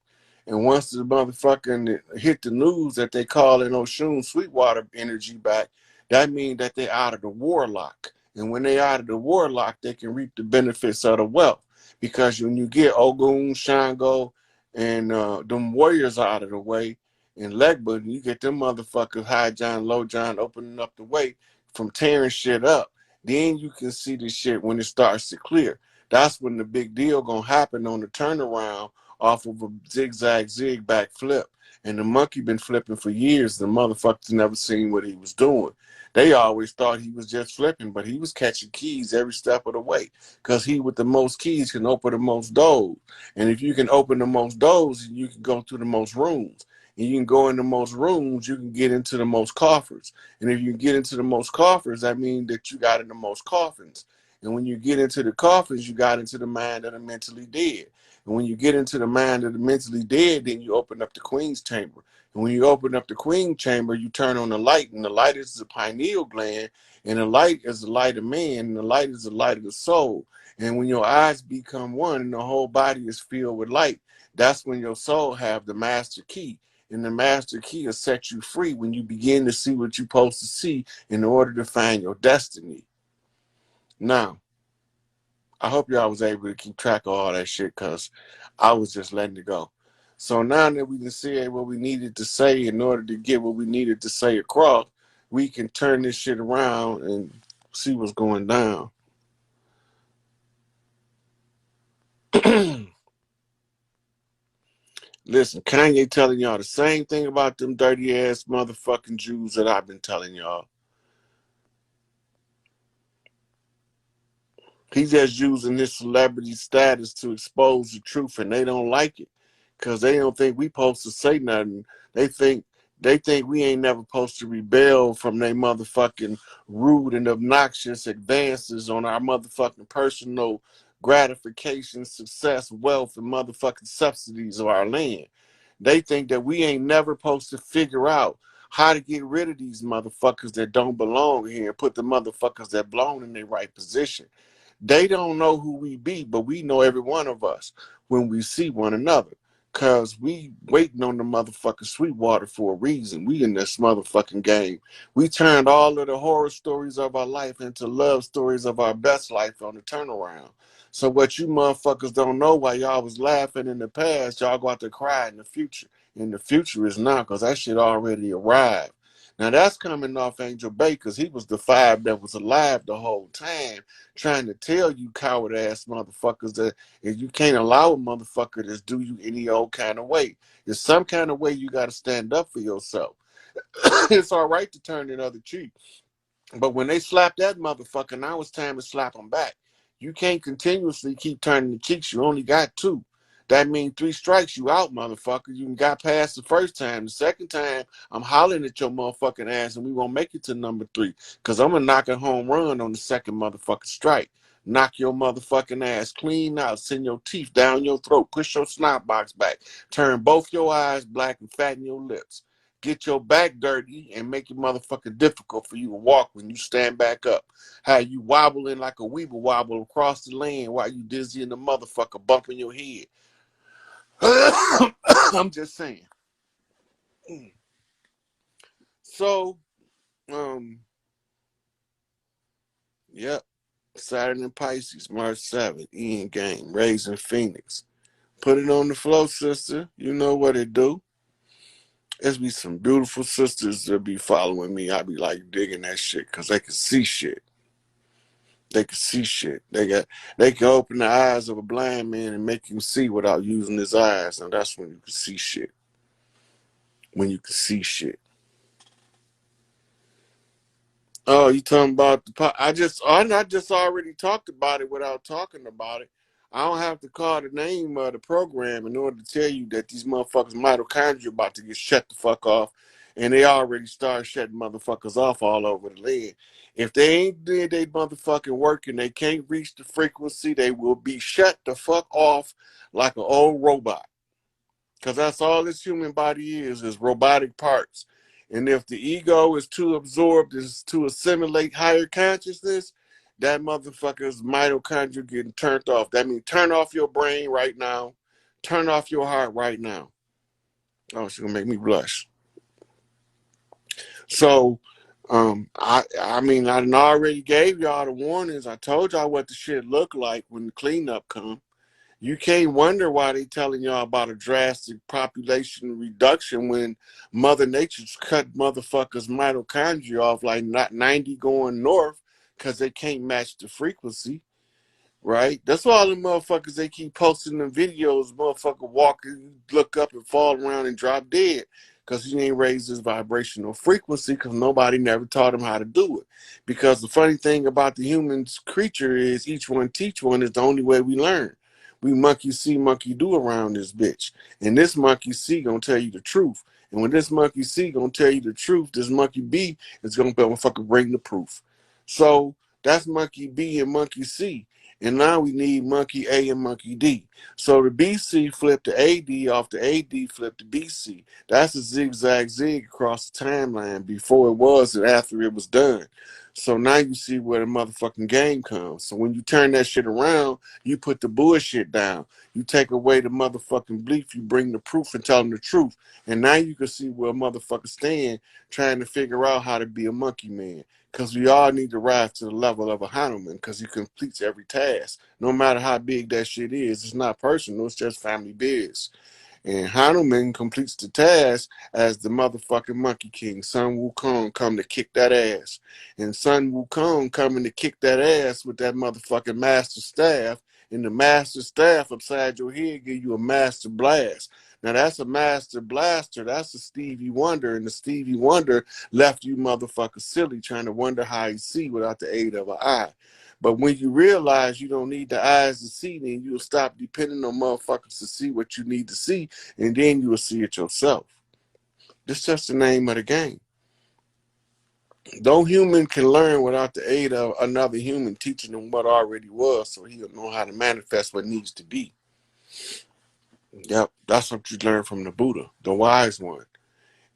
And once the motherfucking hit the news that they call in Oshun Sweetwater energy back, that means that they out of the warlock. And when they out of the warlock, they can reap the benefits of the wealth. Because when you get Ogun, Shango, and them warriors out of the way, in Legba, you get them motherfuckers, High John, Low John, opening up the way from tearing shit up. Then you can see the shit when it starts to clear. That's when the big deal gonna happen on the turnaround off of a zigzag zig back flip. And the monkey been flipping for years. The motherfuckers never seen what he was doing. They always thought he was just flipping, but he was catching keys every step of the way. Because he with the most keys can open the most doors. And if you can open the most doors, you can go through the most rooms. And you can go in the most rooms, you can get into the most coffers. And if you get into the most coffers, that means that you got in the most coffins. And when you get into the coffins, you got into the mind of the mentally dead. And when you get into the mind of the mentally dead, then you open up the Queen's chamber. And when you open up the Queen chamber, you turn on the light, and the light is the pineal gland, and the light is the light of man, and the light is the light of the soul. And when your eyes become one and the whole body is filled with light, that's when your soul have the master key. And the master key will set you free when you begin to see what you're supposed to see in order to find your destiny. Now, I hope y'all was able to keep track of all that shit, because I was just letting it go. So now that we can say what we needed to say in order to get what we needed to say across, we can turn this shit around and see what's going down. Listen, Kanye telling y'all the same thing about them dirty ass motherfucking Jews that I've been telling y'all. He's just using his celebrity status to expose the truth, and they don't like it because they don't think we supposed to say nothing. They think we ain't never supposed to rebel from their motherfucking rude and obnoxious advances on our motherfucking personal gratification, success, wealth, and motherfucking subsidies of our land. They think that we ain't never supposed to figure out how to get rid of these motherfuckers that don't belong here and put the motherfuckers that belong in their right position. They don't know who we be, but we know every one of us when we see one another. Cause we waiting on the motherfucking Sweetwater for a reason. We in this motherfucking game. We turned all of the horror stories of our life into love stories of our best life on the turnaround. So what you motherfuckers don't know while y'all was laughing in the past, y'all got to cry in the future. And the future is now, because that shit already arrived. Now that's coming off Angel Bay, because he was the five that was alive the whole time, trying to tell you coward ass motherfuckers that if you can't allow a motherfucker to do you any old kind of way. There's some kind of way you got to stand up for yourself. It's all right to turn the other cheek. But when they slap that motherfucker, now it's time to slap them back. You can't continuously keep turning the cheeks. You only got two. That means 3 strikes, you out, motherfucker. You got past the first time. The second time, I'm hollering at your motherfucking ass, and we won't make it to number 3. Because I'm going to knock a home run on the second motherfucking strike. Knock your motherfucking ass clean out. Send your teeth down your throat. Push your snot box back. Turn both your eyes black and fatten your lips. Get your back dirty and make it motherfucking difficult for you to walk when you stand back up. How you wobbling like a weeble wobble across the land while you dizzy in the motherfucker bumping your head. I'm just saying. So, yep. Saturn and Pisces, March 7th, Ian Game, Raising Phoenix. Put it on the floor, sister. You know what it do. There's be some beautiful sisters that be following me. I be like digging that shit because they can see shit. They can see shit. They can open the eyes of a blind man and make him see without using his eyes. And that's when you can see shit. When you can see shit. Oh, you talking about the I just already talked about it without talking about it. I don't have to call the name of the program in order to tell you that these motherfuckers mitochondria about to get shut the fuck off, and they already started shutting motherfuckers off all over the land. If they ain't did they motherfucking work and they can't reach the frequency, they will be shut the fuck off like an old robot. Because that's all this human body is robotic parts. And if the ego is too absorbed is to assimilate higher consciousness, that motherfucker's mitochondria getting turned off. That means turn off your brain right now. Turn off your heart right now. Oh, she's gonna make me blush. So, I mean, I already gave y'all the warnings. I told y'all what the shit look like when the cleanup come. You can't wonder why they telling y'all about a drastic population reduction when Mother Nature's cut motherfuckers' mitochondria off like not 90 going north because they can't match the frequency, right? That's why all the motherfuckers, they keep posting the videos, motherfucker walking, look up and fall around and drop dead because he ain't raised his vibrational frequency because nobody never taught him how to do it. Because the funny thing about the human creature is each one teach one is the only way we learn. We monkey see, monkey do around this bitch. And this monkey see gonna tell you the truth. And when this monkey see gonna tell you the truth, this monkey B is gonna motherfucker bring the proof. So that's monkey B and monkey C. And now we need monkey A and monkey D. So the BC flipped the AD off the AD flipped the BC. That's a zigzag zig across the timeline before it was and after it was done. So now you see where the motherfucking game comes. So when you turn that shit around, you put the bullshit down. You take away the motherfucking belief, you bring the proof and tell them the truth. And now you can see where a motherfucker stand trying to figure out how to be a monkey man. Because we all need to rise to the level of a Hanuman because he completes every task. No matter how big that shit is, it's not personal, it's just family biz. And Hanuman completes the task as the motherfucking Monkey King. Sun Wukong come to kick that ass. And Sun Wukong coming to kick that ass with that motherfucking master staff. And the master staff upside your head give you a master blast. Now that's a master blaster. That's a Stevie Wonder. And the Stevie Wonder left you motherfuckers silly trying to wonder how you see without the aid of an eye. But when you realize you don't need the eyes to see, then you'll stop depending on motherfuckers to see what you need to see, and then you will see it yourself. This is just the name of the game. No human can learn without the aid of another human teaching him what already was, so he'll know how to manifest what needs to be. Yep, that's what you learn from the Buddha, the wise one.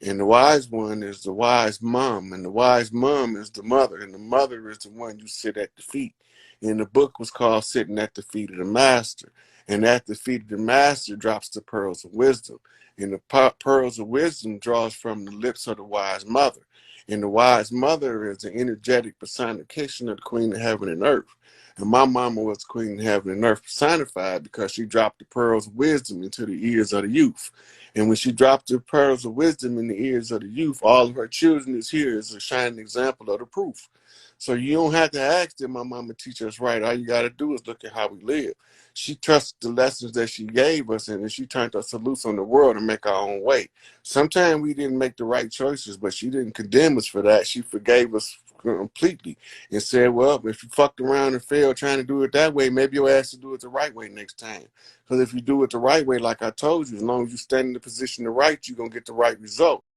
And the wise one is the wise mom, and the wise mom is the mother, and the mother is the one you sit at the feet. And the book was called Sitting at the Feet of the Master. And at the feet of the master drops the pearls of wisdom. And the pearls of wisdom draws from the lips of the wise mother. And the wise mother is the energetic personification of the Queen of Heaven and Earth. And my mama was Queen of Heaven and Earth personified because she dropped the pearls of wisdom into the ears of the youth. And when she dropped the pearls of wisdom in the ears of the youth, all of her children is here as a shining example of the proof. So you don't have to ask did my mama teach us right. All you got to do is look at how we live. She trusted the lessons that she gave us, and she turned us loose on the world and make our own way. Sometimes we didn't make the right choices, but she didn't condemn us for that. She forgave us completely and said, well, if you fucked around and failed trying to do it that way, maybe your ass to do it the right way next time. Because if you do it the right way, like I told you, as long as you stand in the position to right, you're going to get the right result.